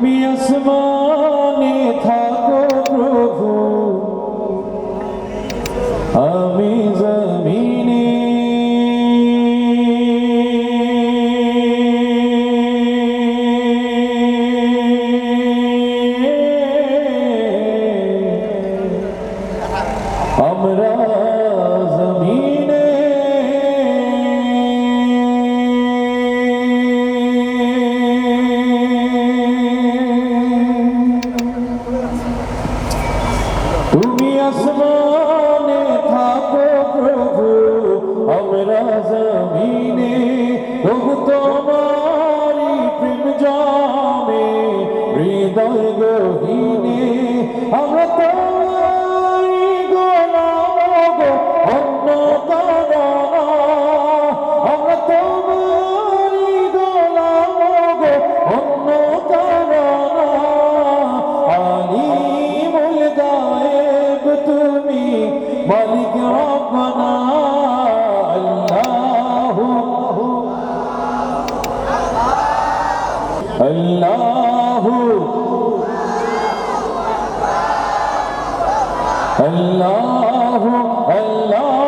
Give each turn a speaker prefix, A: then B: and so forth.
A: তুমি আসমানে থাকো প্রভু, আমি জমিনে। আমরা জমিনে তুমি আসমানে থাকো প্রভু, আমরা জমিনে। প্রভু তোমারি প্রেম জামে হৃদয় গহীনে। আমরা তোমারি গোলাম গো, অন্য কারো না। আমরা তোমারি গোলাম গো, অন্য কারো না। আলিমুল গায়েব তুমি, মালিক রব্বানা। আল্লাহু আল্লাহু আল্লাহু আল্লাহ।